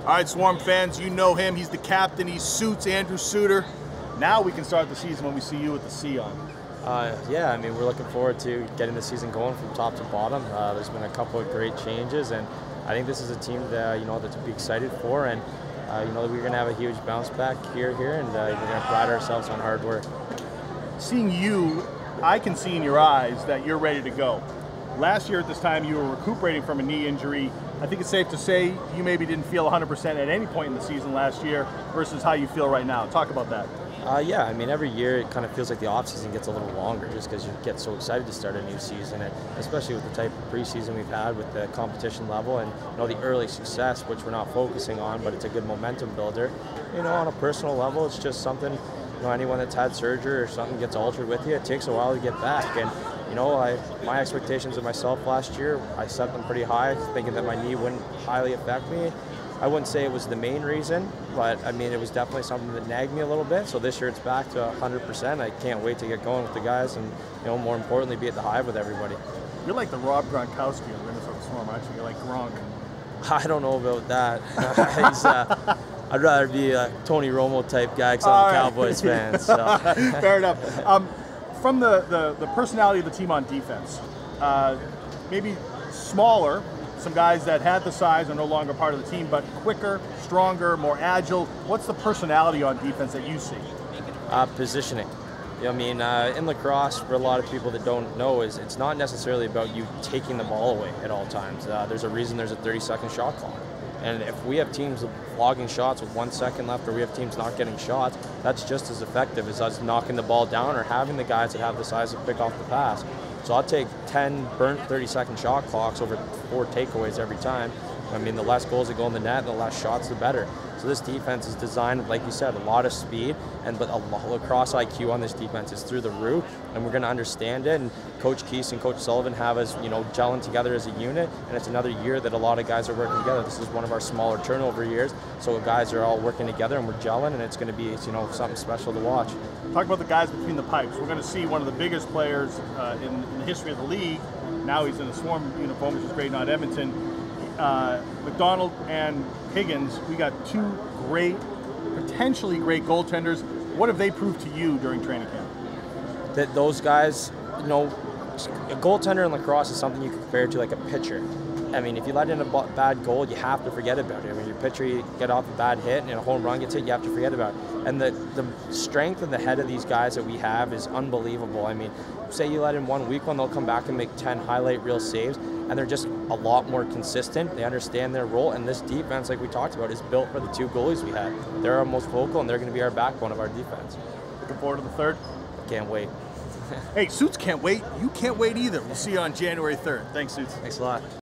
All right, Swarm fans, you know him. He's the captain. He suits Andrew Suitor. Now we can start the season when we see you with the C on. Yeah, I mean, we're looking forward to getting the season going from top to bottom. There's been a couple of great changes, and I think this is a team that that to be excited for, and we're going to have a huge bounce back here, and we're going to pride ourselves on hard work. Seeing you, I can see in your eyes that you're ready to go. Last year at this time, you were recuperating from a knee injury. I think it's safe to say you maybe didn't feel 100% at any point in the season last year versus how you feel right now. Talk about that. Yeah, I mean, every year it kind of feels like the off-season gets a little longer just because you get so excited to start a new season, and especially with the type of preseason we've had with the competition level and the early success, which we're not focusing on, but it's a good momentum builder. On a personal level, it's just something, anyone that's had surgery or something gets altered with you, it takes a while to get back. And my expectations of myself last year, I set them pretty high, thinking that my knee wouldn't highly affect me. I wouldn't say it was the main reason, but I mean, it was definitely something that nagged me a little bit. So this year it's back to 100%. I can't wait to get going with the guys and, more importantly, be at the hive with everybody. You're like the Rob Gronkowski of the Minnesota Swarm, aren't you? You're like Gronk. I don't know about that. I'd rather be a Tony Romo type guy because I'm a Cowboys fan. So. Fair enough. From the personality of the team on defense, maybe smaller, some guys that had the size are no longer part of the team, but quicker, stronger, more agile. What's the personality on defense that you see? Positioning. In lacrosse, for a lot of people that don't know, it's not necessarily about you taking the ball away at all times. There's a reason there's a 30-second shot clock. And if we have teams logging shots with 1 second left, or we have teams not getting shots, that's just as effective as us knocking the ball down or having the guys that have the size to pick off the pass. So I'll take 10 burnt 30-second shot clocks over 4 takeaways every time. I mean, the less goals that go in the net and the less shots, the better. So this defense is designed, like you said, a lot of speed, but a lacrosse IQ on this defense is through the roof, and we're going to understand it. And Coach Keese and Coach Sullivan have us, gelling together as a unit, and it's another year that a lot of guys are working together. This is one of our smaller turnover years, so guys are all working together, and we're gelling, and it's going to be, something special to watch. Talk about the guys between the pipes. We're going to see one of the biggest players in the history of the league. Now he's in a Swarm uniform, which is great, not Edmonton. McDonald and Higgins, we got 2 great, potentially great goaltenders. What have they proved to you during training camp? That those guys, a goaltender in lacrosse is something you can compare to like a pitcher. I mean, if you let in a bad goal, you have to forget about it. When your pitcher, you get off a bad hit and a home run gets hit, you have to forget about it. And the strength of the head of these guys that we have is unbelievable. I mean, say you let in one weak one, they'll come back and make 10 highlight reel saves, and they're just a lot more consistent. They understand their role, and this defense, like we talked about, is built for the 2 goalies we have. They're our most vocal, and they're going to be our backbone of our defense. Looking forward to the 3rd? Can't wait. Hey, Suits can't wait. You can't wait either. We'll see you on January 3rd. Thanks, Suits. Thanks a lot.